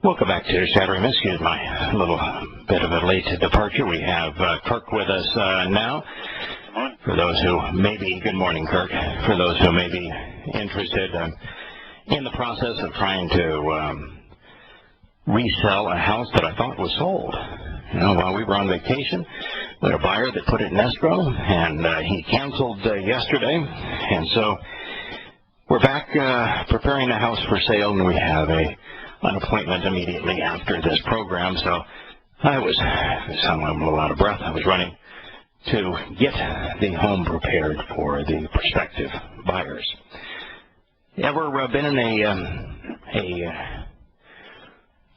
Welcome back to Shattering Myths. Excuse my little bit of a late departure. We have Kirk with us now. For those who may be, good morning, Kirk. For those who may be interested in the process of trying to resell a house that I thought was sold. You know, while we were on vacation, we had a buyer that put it in escrow, and he canceled yesterday. And so we're back preparing the house for sale, and we have an appointment immediately after this program. So I'm a little out of breath. I was running to get the home prepared for the prospective buyers. Ever been in a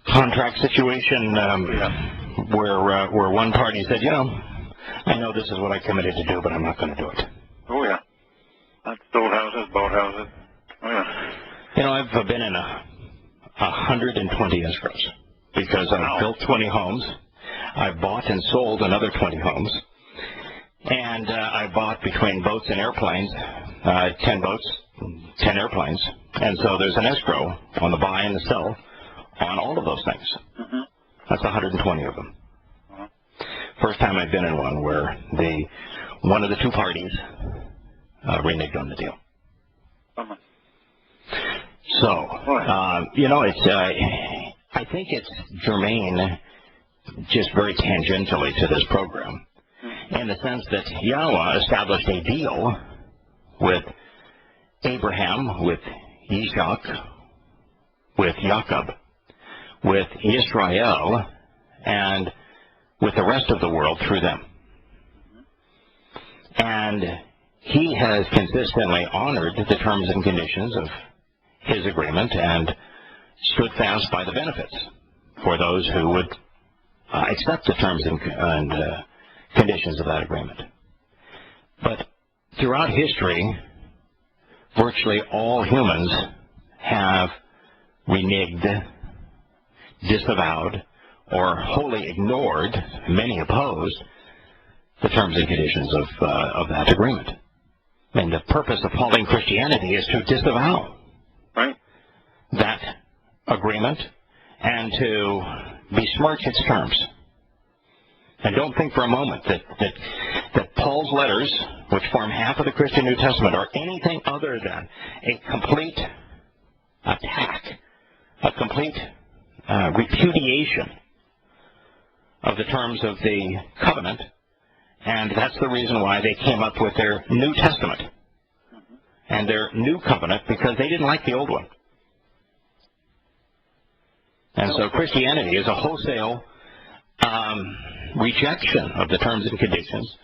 contract situation where one party said, you know, I know this is what I committed to do, but I'm not going to do it? Oh, yeah. I've sold houses, bought houses. Oh, yeah. You know, I've been in 120 escrows because I've built 20 homes. I've bought and sold another 20 homes. And I bought between boats and airplanes, 10 boats, 10 airplanes. And so there's an escrow on the buy and the sell on all of those things. Mm-hmm. That's 120 of them. Uh-huh. First time I've been in one where one of the two parties reneged on the deal. Uh-huh. So, you know, I think it's germane just very tangentially to this program in the sense that Yahowah established a deal with Abraham, with Isaac, with Jacob, with Israel, and with the rest of the world through them. And he has consistently honored the terms and conditions of his agreement and stood fast by the benefits for those who would accept the terms and conditions of that agreement. But throughout history, virtually all humans have reneged, disavowed, or wholly ignored, many opposed, the terms and conditions of that agreement. And the purpose of following Christianity is to disavow that agreement and to besmirch its terms. And don't think for a moment that Paul's letters, which form half of the Christian New Testament, are anything other than a complete attack, a complete repudiation of the terms of the covenant, and that's the reason why they came up with their New Testament and their new covenant, because they didn't like the old one. And so Christianity is a wholesale rejection of the terms and conditions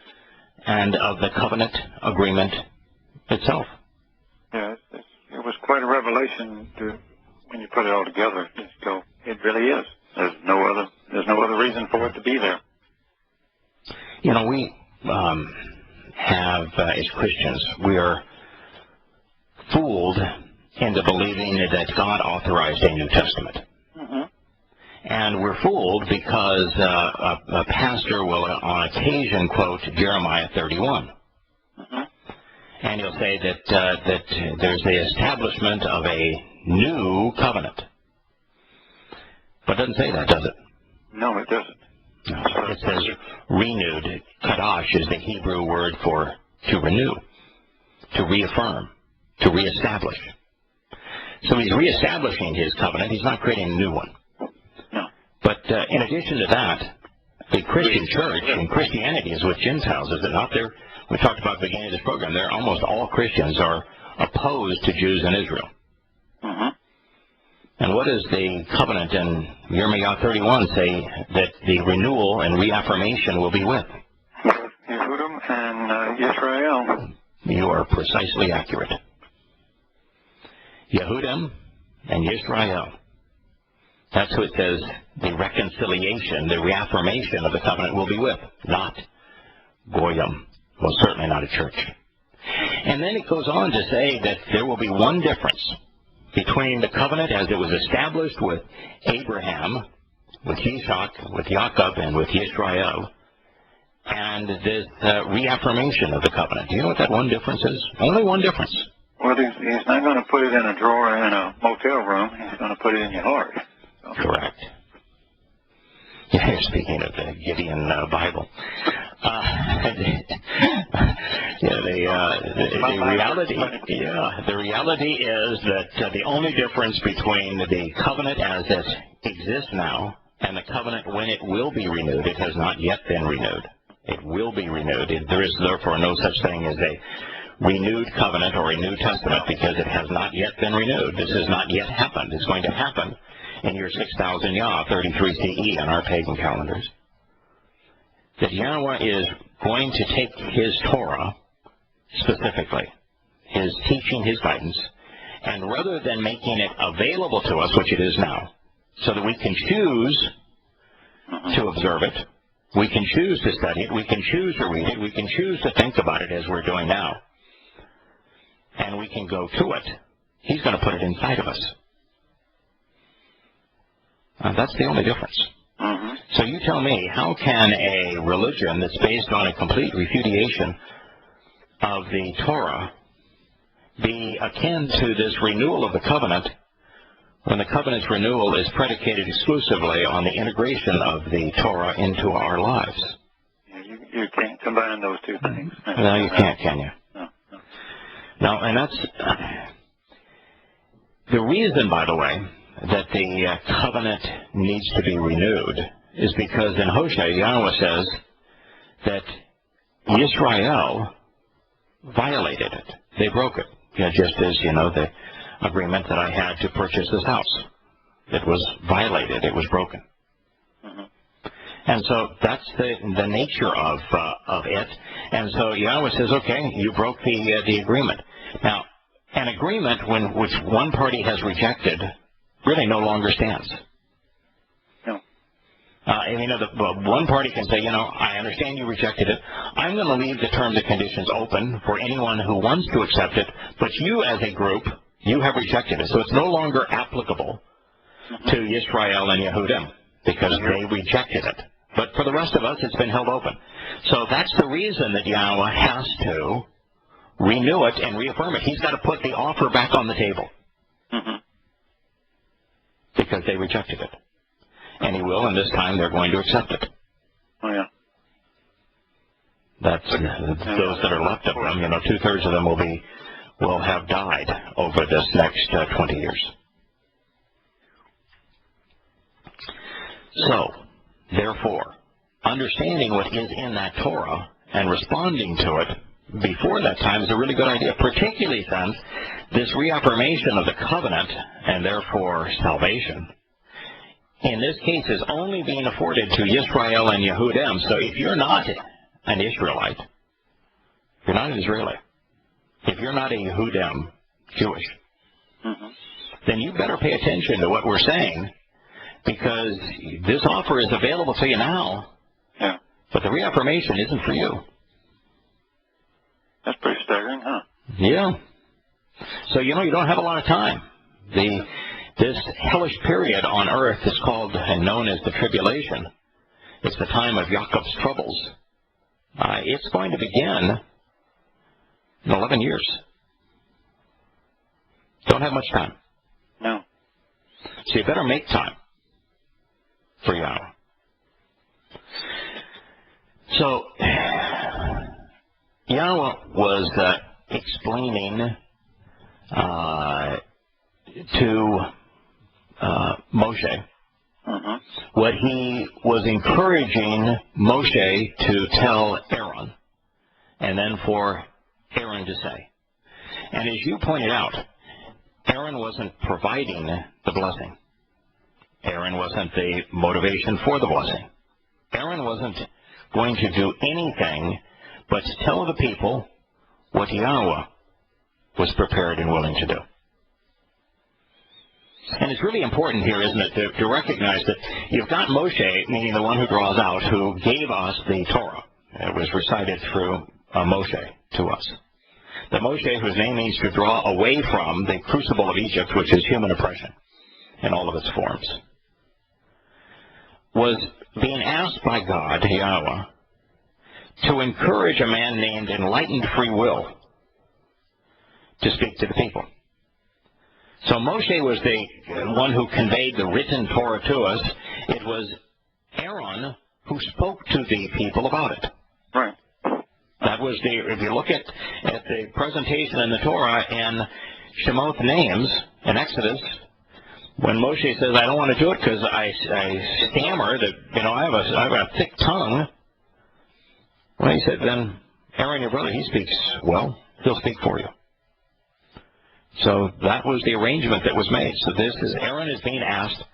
and of the covenant agreement itself. Yeah, it was quite a revelation when you put it all together. It really is. There's no other reason for it to be there. You know, we have, as Christians, we are fooled into believing that God authorized a New Testament. Mm-hmm. And we're fooled because a pastor will, on occasion, quote Jeremiah 31. Mm-hmm. And he'll say that there's the establishment of a new covenant. But it doesn't say that, does it? No, it doesn't. No. It says renewed. Kadosh is the Hebrew word for to renew, to reaffirm, to reestablish. So he's reestablishing his covenant. He's not creating a new one. No. But in addition to that, the Christian church and Christianity is with Gentiles, is it not? We talked about at the beginning of this program. Almost all Christians are opposed to Jews in Israel. Mm-hmm. And what does the covenant in Jeremiah 31 say that the renewal and reaffirmation will be with? Yehudim and Israel. You are precisely accurate. Yehudim and Israel. That's who it says the reconciliation, the reaffirmation of the covenant will be with, not Goyim. Well, certainly not a church. And then it goes on to say that there will be one difference between the covenant as it was established with Abraham, with Isaac, with Jacob, and with Israel, and this reaffirmation of the covenant. Do you know what that one difference is? Only one difference. Well, he's not going to put it in a drawer in a motel room. He's going to put it in your heart. So. Correct. speaking of the Gideon Bible, the reality is that the only difference between the covenant as it exists now and the covenant when it will be renewed, it has not yet been renewed. It will be renewed. There is therefore no such thing as a renewed covenant or a New Testament because it has not yet been renewed. This has not yet happened. It's going to happen in year 6000 Yah, 33 CE on our pagan calendars. That Yahowah is going to take his Torah, specifically, his teaching, his guidance, and rather than making it available to us, which it is now, so that we can choose to observe it, we can choose to study it, we can choose to read it, we can choose to think about it as we're doing now, and we can go to it, he's going to put it inside of us. That's the only difference. So you tell me, how can a religion that's based on a complete refutation of the Torah be akin to this renewal of the covenant when the covenant's renewal is predicated exclusively on the integration of the Torah into our lives? Yeah, you can't combine those two things. No, you can't, can you? No. No, and that's the reason, by the way, that the covenant needs to be renewed is because in Hosea, Yahowah says that Israel violated it. They broke it. Just as, the agreement that I had to purchase this house. It was violated. It was broken. And so that's the nature of it. And so Yahowah says, okay, you broke the agreement. Now, an agreement which one party has rejected really no longer stands. No. One party can say, I understand you rejected it. I'm going to leave the terms and conditions open for anyone who wants to accept it, but you as a group, you have rejected it. So it's no longer applicable to Yisrael and Yehudim because they rejected it. But for the rest of us, it's been held open. So that's the reason that Yahowah has to renew it and reaffirm it. He's got to put the offer back on the table because they rejected it. And he will, and this time they're going to accept it. Oh, yeah. That's those that are left of them. 2/3 of them will have died over this next 20 years. So, therefore, understanding what is in that Torah and responding to it before that time is a really good idea, particularly since this reaffirmation of the covenant and therefore salvation in this case is only being afforded to Yisrael and Yehudim. So if you're not an Israelite, if you're not an Israeli, if you're not a Yehudim, Jewish, then you better pay attention to what we're saying because this offer is available to you now, but the reaffirmation isn't for you. That's pretty staggering, huh? Yeah. So, you don't have a lot of time. This hellish period on earth is called and known as the tribulation. It's the time of Jacob's troubles. It's going to begin in 11 years. Don't have much time. No. So you better make time for Yahowah. So Yahowah was explaining to Moshe what he was encouraging Moshe to tell Aaron, and then for Aaron to say. And as you pointed out, Aaron wasn't providing the blessing. Aaron wasn't the motivation for the blessing. Aaron wasn't going to do anything but to tell the people what Yahowah was prepared and willing to do. And it's really important here, isn't it, to recognize that you've got Moshe, meaning the one who draws out, who gave us the Torah. It was recited through Moshe to us. The Moshe, whose name means to draw away from the crucible of Egypt, which is human oppression in all of its forms, was being asked by God, Yahowah, to encourage a man named Enlightened Free Will to speak to the people. So Moshe was the one who conveyed the written Torah to us. It was Aaron Aaron who spoke to the people about it. Right. That was if you look at the presentation in the Torah and Shemoth names in Exodus, when Moshe says, I don't want to do it because I stammer, that, I have a thick tongue. Well, he said, then Aaron, your brother, he speaks well. He'll speak for you. So that was the arrangement that was made. So Aaron is being asked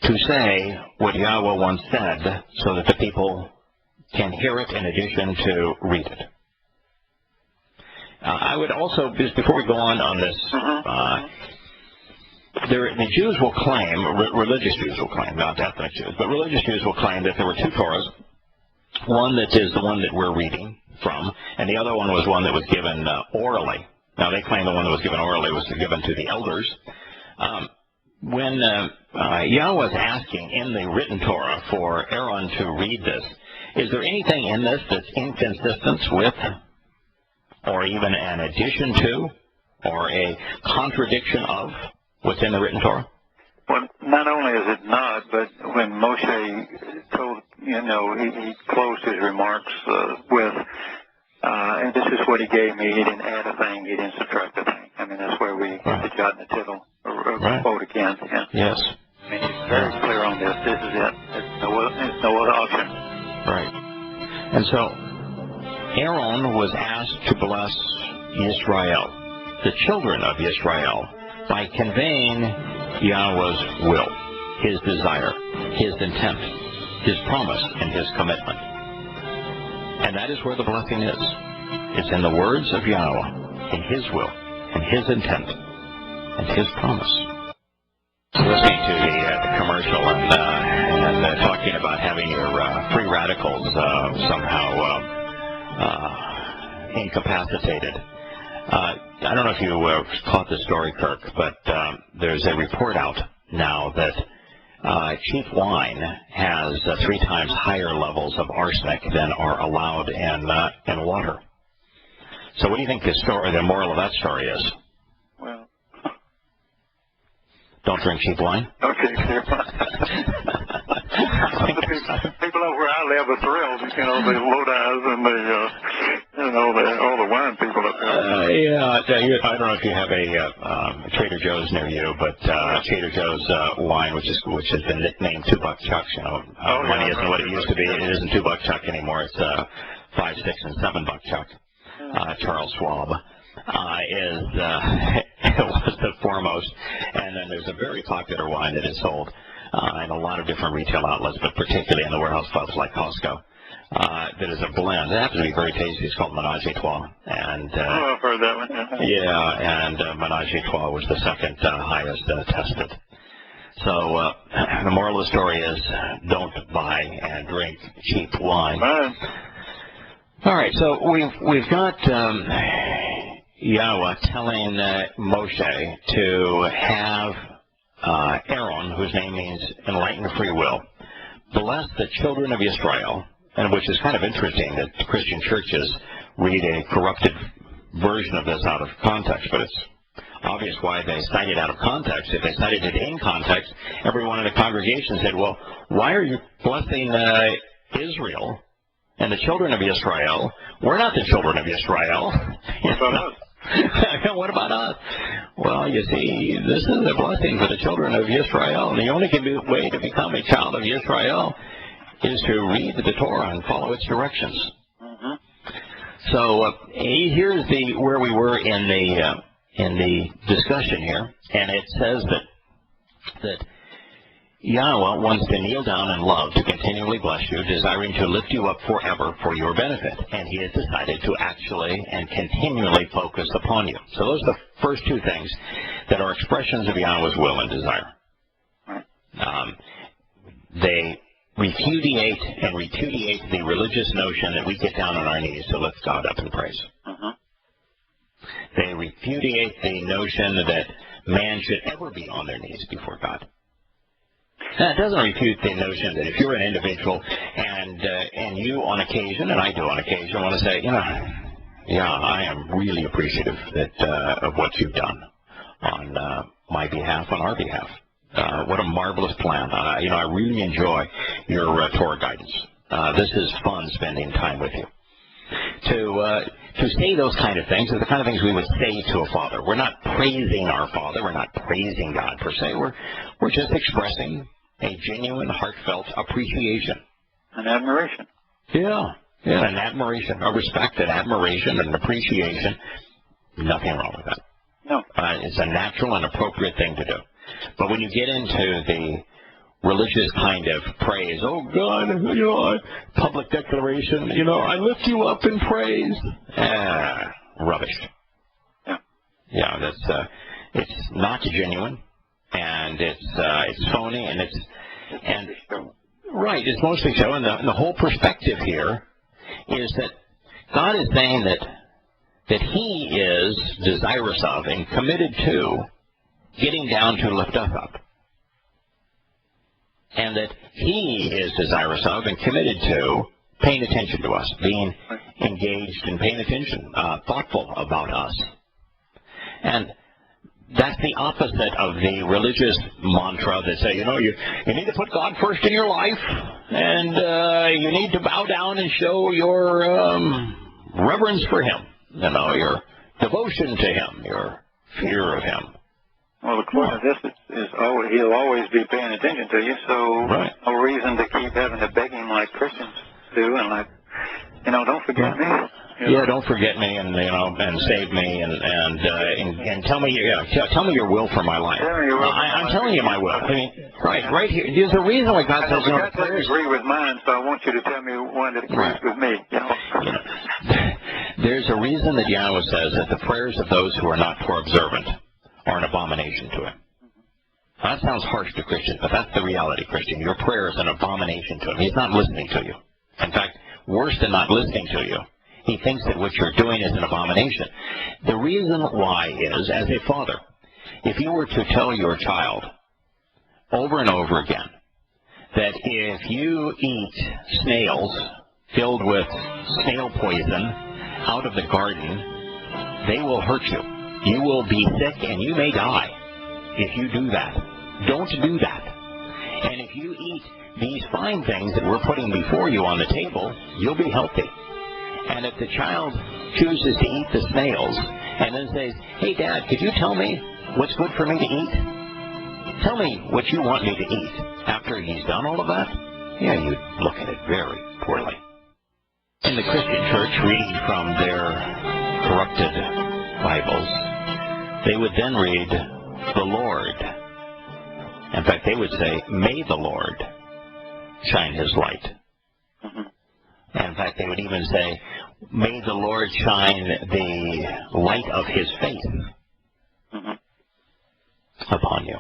to say what Yahowah once said so that the people can hear it in addition to read it. I would also, just before we go on this, the Jews will claim, religious Jews will claim, not ethnic Jews, but religious Jews will claim that there were two Torahs. One that is the one that we're reading from, and the other one was one that was given orally. Now, they claim the one that was given orally was given to the elders. When Yahowah is asking in the written Torah for Aaron to read this, is there anything in this that's inconsistent with, or even an addition to, or a contradiction of what's in the written Torah? Well, not only is it not, but when Moshe told, he closed his remarks with, and this is what he gave me. He didn't add a thing. He didn't subtract a thing. I mean, that's where we get the jot and the tittle, or quote again. Yeah. Yes. I mean, he's very clear on this. This is it. There's no other option. Right. And so Aaron was asked to bless Yisrael, the children of Yisrael, by conveying Yahowah's will, his desire, his intent, his promise, and his commitment. And that is where the blessing is. It's in the words of Yahowah, in his will, and his intent, and his promise. Listening to the commercial and talking about having your free radicals somehow incapacitated. I don't know if you caught the story, Kirk, but there's a report out now that cheap wine has 3 times higher levels of arsenic than are allowed in water. So what do you think the moral of that story is? Well, don't drink cheap wine? Okay, clear. People over where I live are thrilled, the Lodi's and all the wine people up there. I don't know if you have a Trader Joe's near you, but Trader Joe's wine, which has been nicknamed $2 Chuck, money isn't what it used to be. It isn't $2 Chuck anymore. It's $5, $6, and $7 Chuck. Charles Schwab was the foremost, and then there's a very popular wine that is sold in a lot of different retail outlets, but particularly in the warehouse clubs like Costco. That is a blend. It happens to be very tasty. It's called Menage a Trois. And, I've heard that one. Yeah, and Menage a Trois was the second highest tested. So the moral of the story is don't buy and drink cheap wine. Right. All right, so we've got Yahowah telling Moshe to have Aaron, whose name means enlightened free will, bless the children of Israel, and which is kind of interesting that Christian churches read a corrupted version of this out of context, but it's obvious why they cite it out of context. If they cited it in context, everyone in the congregation said, well, why are you blessing Israel and the children of Israel? We're not the children of Israel. What about us? Well, you see, this is a blessing for the children of Israel, and the only way to become a child of Israel is to read the Torah and follow its directions. So here's where we were in the discussion here, and it says that Yahowah wants to kneel down in love to continually bless you, desiring to lift you up forever for your benefit. And he has decided to actually and continually focus upon you. So those are the first two things that are expressions of Yahowah's will and desire. They repudiate the religious notion that we get down on our knees to lift God up in praise. They repudiate the notion that man should ever be on their knees before God. Now, it doesn't refute the notion that if you're an individual and you on occasion, and I do on occasion, want to say, I am really appreciative of what you've done on my behalf, on our behalf. What a marvelous plan. I really enjoy your Torah guidance. This is fun spending time with you. To say those kind of things are the kind of things we would say to a father. We're not praising our Father. We're not praising God per se. We're just expressing a genuine, heartfelt appreciation. And admiration. Yeah, an admiration, a respect and admiration and appreciation. Nothing wrong with that. No. It's a natural and appropriate thing to do. But when you get into the religious kind of praise, oh God, public declaration, I lift you up in praise. Rubbish. Yeah, that's it's not genuine, and it's phony, and right, it's mostly so. And the whole perspective here is that God is saying that He is desirous of and committed to getting down to lift us up. And that He is desirous of and committed to paying attention to us, being engaged and paying attention, thoughtful about us. And that's the opposite of the religious mantra that say, you need to put God first in your life, and you need to bow down and show your reverence for Him, your devotion to Him, your fear of Him. Well, the point of this is He'll always be paying attention to you, so right. No reason to keep having to beg Him like Christians do, and don't forget me. Yeah, don't forget me, and and save me, and tell me, tell me your will for my life. I'm telling you my will. I mean, right here. There's a reason why God says, God doesn't agree with mine, so I want you to tell me one that agrees with me. There's a reason that Yahowah says that the prayers of those who are not Torah observant are an abomination to Him. That sounds harsh to Christians, but that's the reality, Christian. Your prayer is an abomination to Him. He's not listening to you. In fact, worse than not listening to you, He thinks that what you're doing is an abomination. The reason why is, as a father, if you were to tell your child over and over again that if you eat snails filled with snail poison out of the garden, they will hurt you. You will be sick and you may die if you do that. Don't do that. And if you eat these fine things that we're putting before you on the table, you'll be healthy. And if the child chooses to eat the snails and then says, hey, Dad, could you tell me what's good for me to eat? Tell me what you want me to eat. After he's done all of that, yeah, you'd look at it very poorly. In the Christian church, reading from their corrupted Bibles, they would then read, the Lord. In fact, they would say, may the Lord shine His light. And in fact, they would even say, may the Lord shine the light of His face upon you.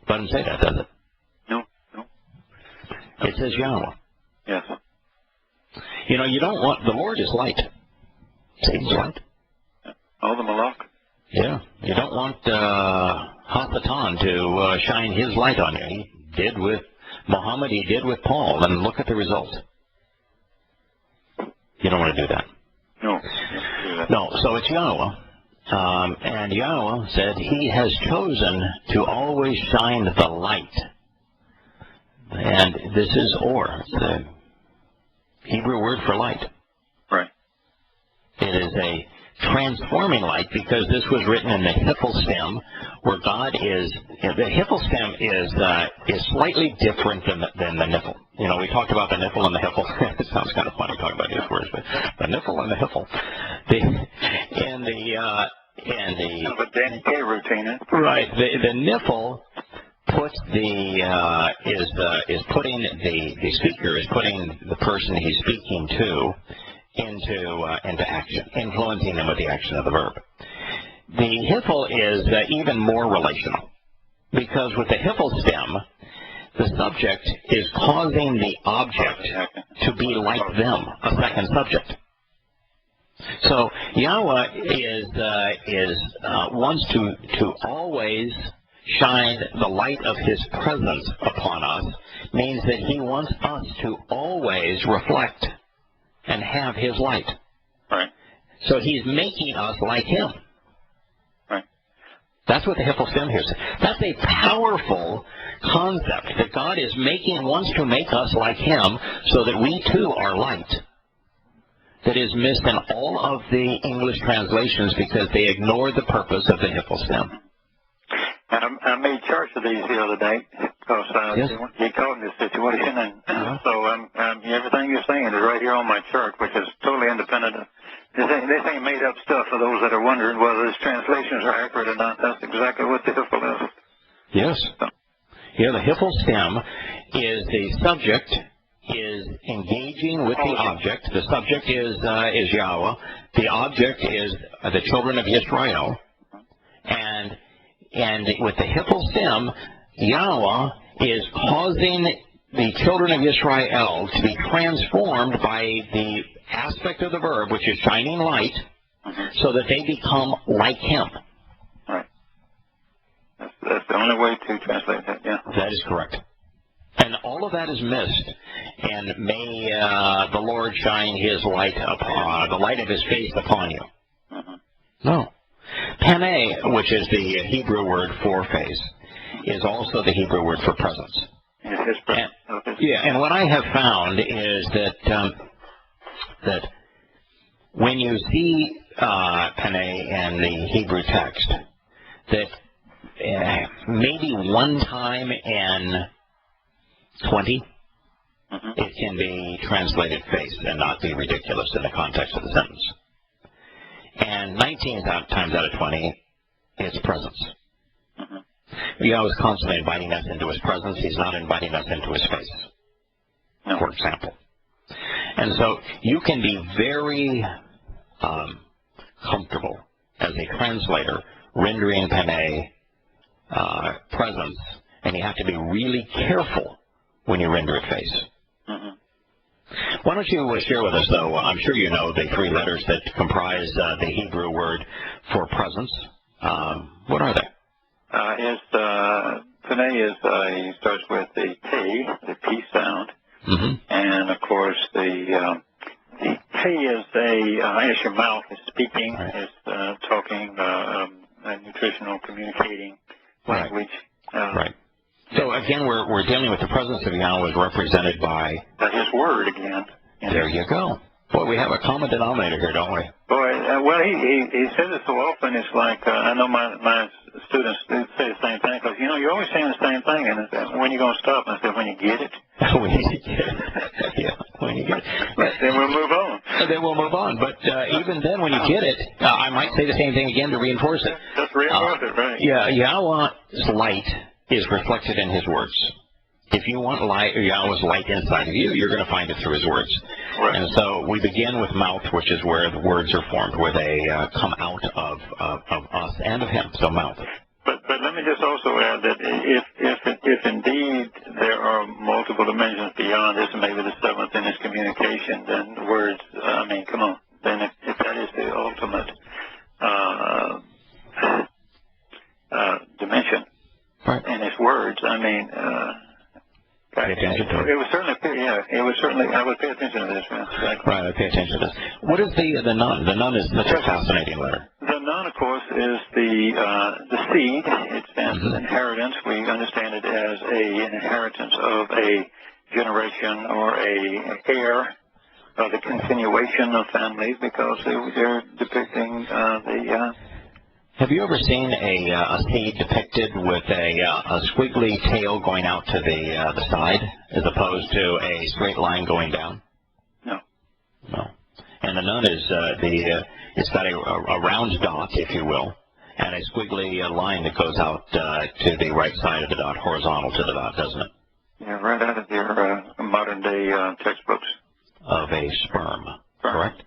Doesn't say that, does it? No. It says Yahowah. Yes. You don't want, the Lord is light. Satan's light. Oh, the Malach? Yeah. You don't want Hasatan to shine his light on you. He did with Muhammad, he did with Paul, and look at the result. You don't want to do that. No, so it's Yahowah. And Yahowah said He has chosen to always shine the light. And this is Or, the Hebrew word for light. Right. It is a transforming light because this was written in the Hiphil stem, where God is. The Hiphil stem is slightly different than the Niphil. We talked about the Niphil and the Hiphil. It sounds kind of funny talking about these words, but the Niphil and the Hiphil. Kind of a Danny Kaye routine. Right. The Niphil puts is putting the speaker is putting the person he's speaking to into action, influencing them with the action of the verb. The Hiphil is even more relational, because with the Hiphil stem, the subject is causing the object to be like them, a second subject. So Yahowah wants to always shine the light of His presence upon us, means that He wants us to always reflect and have His light. Right. So He's making us like Him. Right. That's what the Hiphil stem here is. That's a powerful concept that God is wants to make us like Him so that we too are light. That is missed in all of the English translations because they ignore the purpose of the Hiphil stem. And I made charts of these the other day because Yes. you caught in this situation, and so everything you're saying is right here on my chart, which is totally independent of. This ain't made up stuff for those that are wondering whether these translations are accurate or not. That's exactly what the Hiphil is. Yes. Here, the Hiphil stem is the subject is engaging with the object. The subject is Yahowah. The object is the children of Israel. And with the Hiphil stem, Yahowah is causing the children of Israel to be transformed by the aspect of the verb, which is shining light, so that they become like Him. Right. That's the only way to translate that, yeah. That is correct. And all of that is missed. And may the Lord shine His light upon, the light of His face upon you. No. Permeate, which is the Hebrew word for face, is also the Hebrew word for presence. And what I have found is that when you see Permeate in the Hebrew text, that maybe one time in 20, it can be translated face and not be ridiculous in the context of the sentence. And 19 times out of 20, it's presence. Yahweh is constantly inviting us into His presence. He's not inviting us into His face, for example. And so you can be very comfortable as a translator rendering Permeate presence, and you have to be really careful when you render it face. Why don't you share with us, though, I'm sure you know the three letters that comprise the Hebrew word for presence. What are they? Permeate starts with the T, the P sound, and of course the T is as your mouth is speaking, is talking, nutritional, communicating language. Right. So again, we're dealing with the presence of Yahweh as represented by His word again. There you go. Boy, we have a common denominator here, don't we? Boy, well, he says it so often. It's like I know my students say the same thing because you're always saying the same thing, and when are you going to stop? And I said, when you get it. When you get it. Yeah, when you get it. But, then we'll move on. Then we'll move on. But even then, when you get it, I might say the same thing again to reinforce it. Just reinforce it, right? Yeah, Yahweh's light is reflected in His words. If you want Yahweh's light inside of you, you're going to find it through His words. Right. And so we begin with mouth, which is where the words are formed, where they come out of us and of Him. So mouth. But let me just also add that if indeed there are multiple dimensions beyond this, maybe the seventh in His communication, then words. I mean, come on. Then if that is the ultimate dimension in His words, I mean. Pay attention to it. It was certainly, I would pay attention to this, man. Exactly. Right, I pay attention to this. What is the nun? The nun is such a fascinating letter. The nun, of course, is the seed. It stands for inheritance. We understand it as an inheritance of a generation or a heir, the continuation of families, because they're depicting the. Have you ever seen a seed depicted with a squiggly tail going out to the side, as opposed to a straight line going down? No. No. And the nun is it's got a round dot, if you will, and a squiggly line that goes out to the right side of the dot, horizontal to the dot, doesn't it? Yeah, right out of your modern day textbooks. Of a sperm, correct?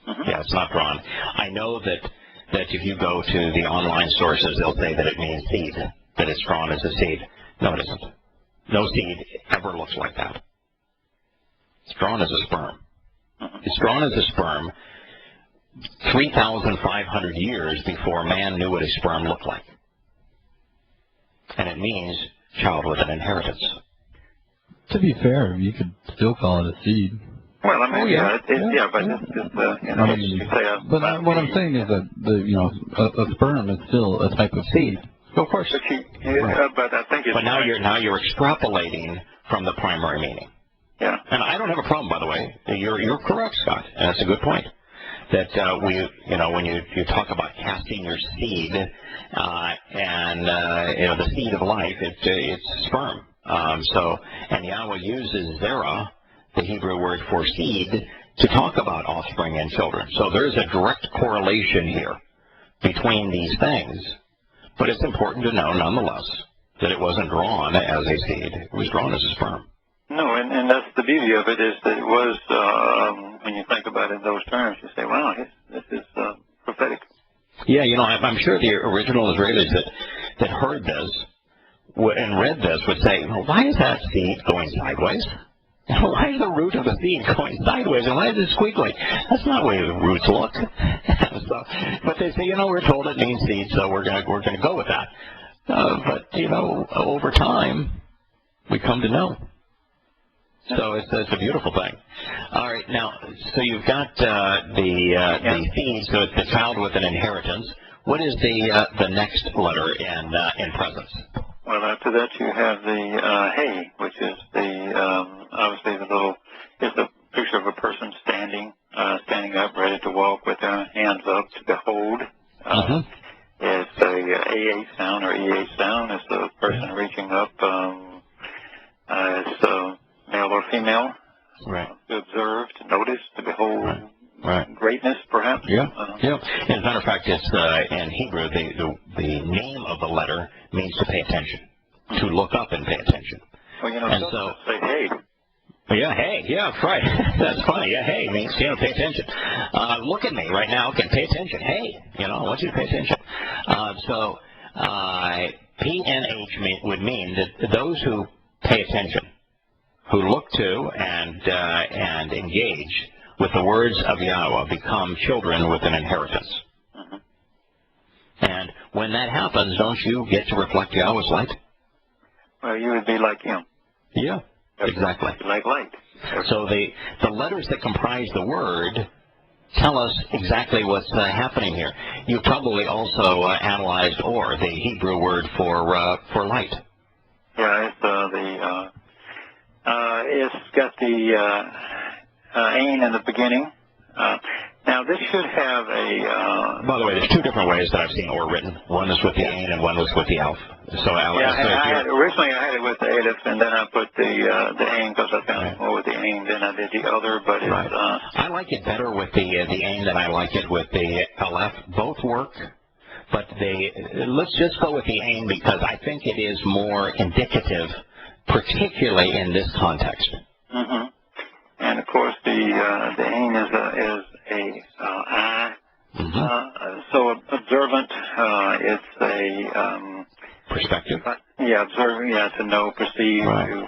Yeah, it's not drawn. I know that if you go to the online sources, they'll say that it means seed, that it's drawn as a seed. No, it isn't. No seed ever looks like that. It's drawn as a sperm. It's drawn as a sperm 3,500 years before man knew what a sperm looked like. And it means child with an inheritance. To be fair, you could still call it a seed. Well, I mean, but but what I'm saying is that a sperm is still a type of seed. Of course. But I think it's. But now you're extrapolating from the primary meaning. Yeah. And I don't have a problem, by the way. You're correct, Scott, and that's a good point. That when you talk about casting your seed, and the seed of life, it's sperm. And Yahowah uses zera, the Hebrew word for seed, to talk about offspring and children. So there's a direct correlation here between these things. But it's important to know, nonetheless, that it wasn't drawn as a seed. It was drawn as a sperm. No, and that's the beauty of it, is that it was, when you think about it in those terms, you say, wow, this is prophetic. Yeah, I'm sure the original Israelis that heard this and read this would say, well, why is that seed going sideways? Why is the root of the seed going sideways, and why is it squiggly? That's not the way the roots look. But they say, we're told it means seed, so we're gonna go with that. But over time, we come to know. So it's a beautiful thing. All right, now, so you've got the seed, so it's the child with an inheritance. What is the next letter in presence? Well, after that you have the hey, which is obviously it's a picture of a person standing up, ready to walk with their hands up to behold. It's a AH sound or EH sound. It's the person reaching up. It's male or female. Right. To observe, to notice, to behold. Right. Greatness, perhaps. Yeah. As a matter of fact, it's in Hebrew, the name of the letter means to pay attention, to look up and pay attention. Well, and so say hey. Yeah, hey. Yeah, that's right. That's funny. Yeah, hey means pay attention. Look at me right now. Pay attention. Hey, I want you to pay attention. So PNH would mean that those who pay attention, who look to and engage with the words of Yahowah, become children with an inheritance. And when that happens, don't you get to reflect Yahowah's light? Well, you would be like him. Yeah, exactly. Like light. So the letters that comprise the word tell us exactly what's happening here. You probably also analyzed or, the Hebrew word for light. Yeah, it's got the ain in the beginning. Now, this should have a... By the way, there's two different ways that I've seen or written. One is with the ain and one was with the alf. So originally I had it with the aleph, and then I put the ain because I found it more with the ain than I did the other. But I like it better with the ain than I like it with the aleph. Both work, but let's just go with the ain because I think it is more indicative, particularly in this context. And of course, the ain is a eye. So observant. It's a perspective. Observing. To know, perceive, to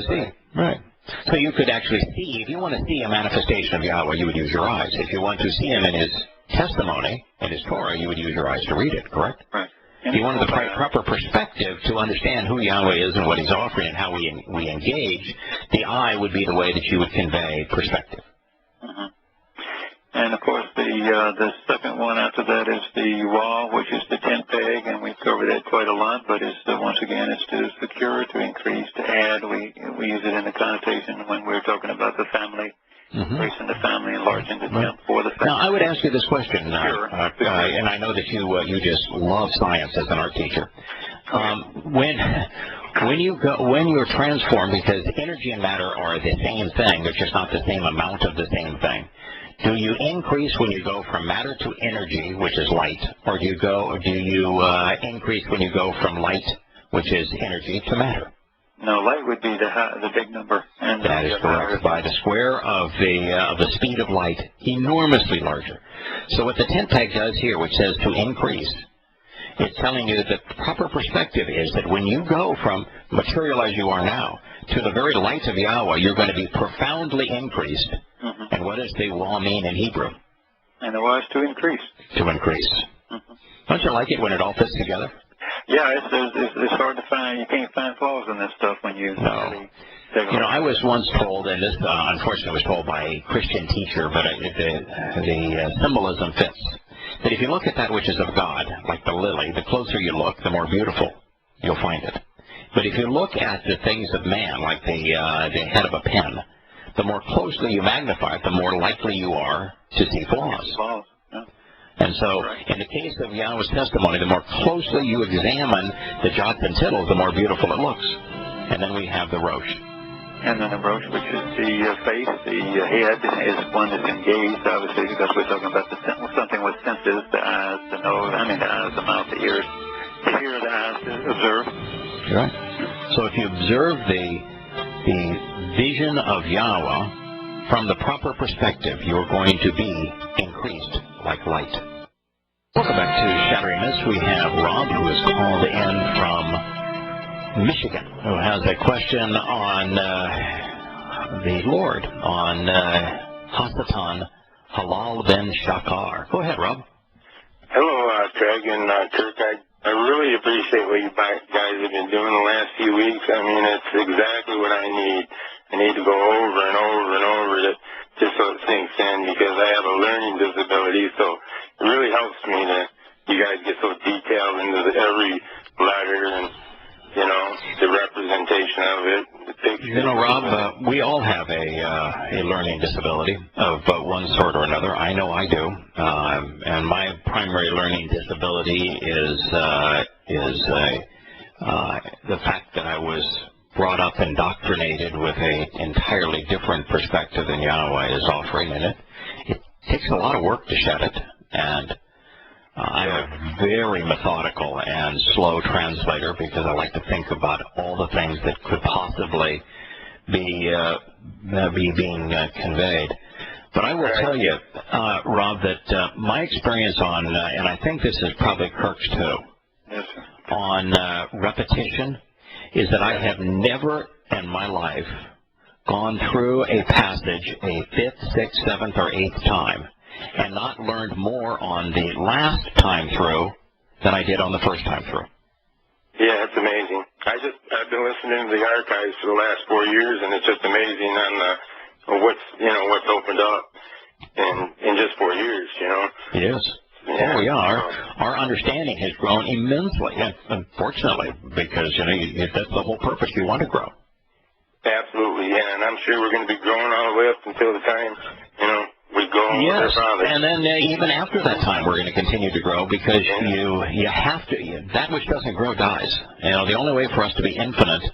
see. Right. So you could actually see. If you want to see a manifestation of Yahowah, you would use your eyes. If you want to see him in his testimony, in his Torah, you would use your eyes to read it. Correct. Right. If you wanted the proper perspective to understand who Yahowah is and what he's offering and how we engage, the eye would be the way that you would convey perspective. And of course, the second one after that is the wah, which is the tent peg, and we've covered that quite a lot. But once again, it's to secure, to increase, to add. We use it in the connotation when we're talking about the family. Increasing the family, enlarging the tent for the family. Now, I would ask you this question, Sure. And I know that you just love science as an art teacher. When you're transformed, because energy and matter are the same thing, they're just not the same amount of the same thing. Do you increase when you go from matter to energy, which is light, or do you increase when you go from light, which is energy, to matter? No, light would be the big number. And that is correct. By the square of the speed of light, enormously larger. So what the tent peg does here, which says to increase, it's telling you that the proper perspective is that when you go from material as you are now to the very light of Yahowah, you're going to be profoundly increased. And what does the wah mean in Hebrew? And the wah is to increase. To increase. Don't you like it when it all fits together? Yeah, it's hard to find. You can't find flaws in this stuff when you really take a look. I was once told, and this unfortunately was told by a Christian teacher, but the symbolism fits, that if you look at that which is of God, like the lily, the closer you look, the more beautiful you'll find it. But if you look at the things of man, like the head of a pen, the more closely you magnify it, the more likely you are to see flaws. Yeah. And so, in the case of Yahowah's testimony, the more closely you examine the jots and tittles, the more beautiful it looks. And then we have the rosh. And then the rosh, which is the face, the head is one that's engaged, obviously, because we're talking about something with senses, the eyes, the nose, the eyes, the mouth, the ears, to hear, the eyes, to observe. Right. So if you observe the vision of Yahowah from the proper perspective, you're going to be increased like light. Welcome back to Shattering Myths. We have Rob, who is called in from Michigan, who has a question on the Lord, on Hasatan Halal ben Shakar. Go ahead, Rob. Hello, Craig and Kirk. I really appreciate what you guys have been doing the last few weeks. It's exactly what I need. I need to go over and over and over it just so it sinks in, because I have a learning disability, so it really helps me that you guys get so detailed into every letter and, the representation of it. Rob, we all have a learning disability of one sort or another. I know I do. And my primary learning disability is the fact that I was brought up indoctrinated with an entirely different perspective than Yahowah is offering in it. It takes a lot of work to shed it, and I'm a very methodical and slow translator because I like to think about all the things that could possibly be being conveyed. But I will tell you, Rob, that my experience on, and I think this is probably Kirk's too, Yes, sir. on repetition, is that I have never in my life gone through a passage a fifth, sixth, seventh, or eighth time and not learned more on the last time through than I did on the first time through. Yeah, it's amazing. I've been listening to the archives for the last 4 years, and it's just amazing on what's opened up in just 4 years. Yes. Yeah. Oh, yeah. Our understanding has grown immensely, unfortunately, because that's the whole purpose. You want to grow. Absolutely, yeah, and I'm sure we're going to be growing all the way up until the time we go on with our Father. And then even after that time, we're going to continue to grow, because you have to. That which doesn't grow dies. The only way for us to be infinite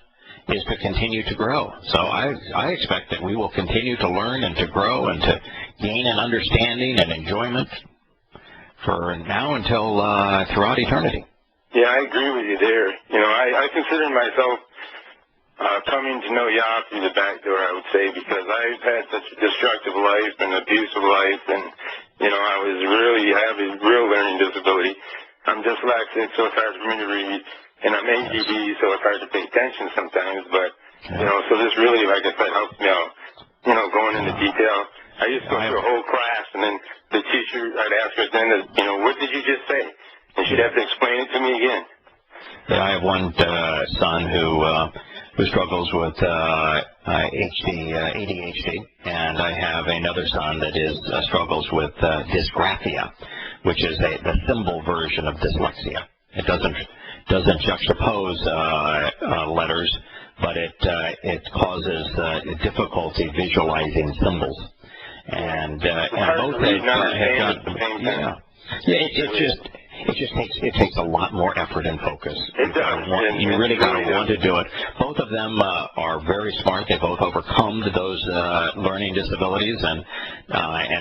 is to continue to grow. So I expect that we will continue to learn and to grow and to gain an understanding and enjoyment for now until throughout eternity. Yeah, I agree with you there. I consider myself coming to know Yah through the back door, I would say, because I've had such a destructive life and abusive life, and I have a real learning disability. I'm dyslexic, so it's hard for me to read, and I'm ADD, so it's hard to pay attention sometimes. But so this really, like I said, helps me out. Going into detail. I used to go through a whole class, and then the teacher, I'd ask her then, what did you just say? And she'd have to explain it to me again. Yeah, I have one son who struggles with ADHD, and I have another son that struggles with dysgraphia, which is the symbol version of dyslexia. It doesn't juxtapose letters, but it causes difficulty visualizing symbols, and both have done. It takes a lot more effort and focus. It does. You really got to want to do it. Both of them are very smart. They both overcome those learning disabilities, and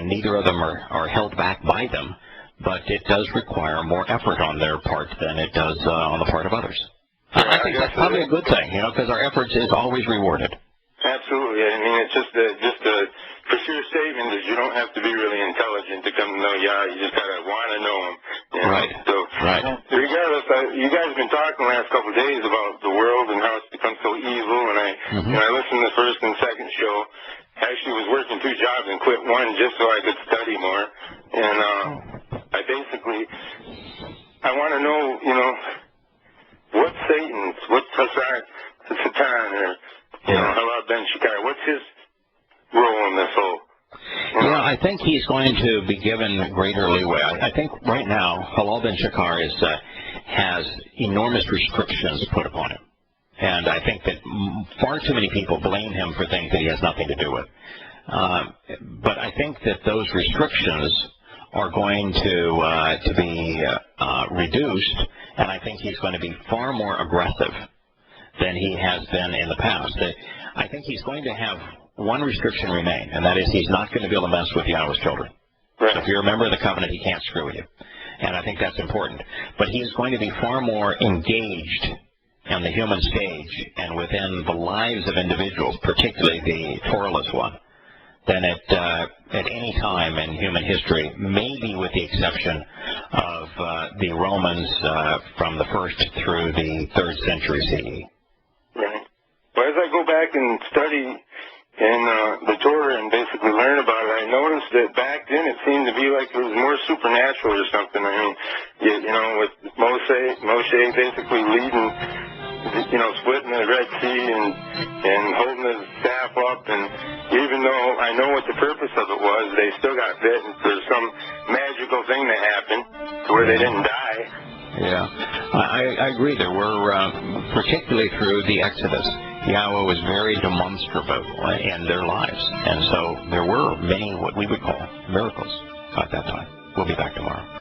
neither of them are held back by them. But it does require more effort on their part than it does on the part of others. I think that's probably a good thing, because our efforts is always rewarded. Absolutely. It's just for sure statement is you don't have to be really intelligent to come to know Yah. You just got to want to know Him. Right. So, right. Regardless, you guys have been talking the last couple of days about the world and how it's become so evil. And I listened to the first and second show. I actually was working 2 jobs and quit one just so I could study more. And I want to know, Satan's? What's Satan, or Halal Ben Shakar? What's his role in this whole? Yeah, I think he's going to be given greater leeway. I think right now, Halal Ben Shakar has enormous restrictions put upon him. And I think that far too many people blame him for things that he has nothing to do with. But I think that those restrictions are going to be reduced, and I think he's going to be far more aggressive than he has been in the past. I think he's going to have one restriction remain, and that is he's not going to be able to mess with Yahowah's children. Right. So if you're a member of the covenant, he can't screw with you. And I think that's important. But he's going to be far more engaged on the human stage and within the lives of individuals, particularly the Torahless one, than at any time in human history, maybe with the exception of the Romans from the 1st through the 3rd century CE. Right. Well, as I go back and study in the Torah and basically learn about it, I noticed that back then it seemed to be like it was more supernatural or something. I mean, with Moshe basically leading, splitting the Red Sea and holding the staff up, and even though I know what the purpose of it was, they still got bit, and there's some magical thing that happened to where they didn't die. Yeah, I agree. There were, particularly through the Exodus, Yahowah was very demonstrative in their lives. And so there were many what we would call miracles at that time. We'll be back tomorrow.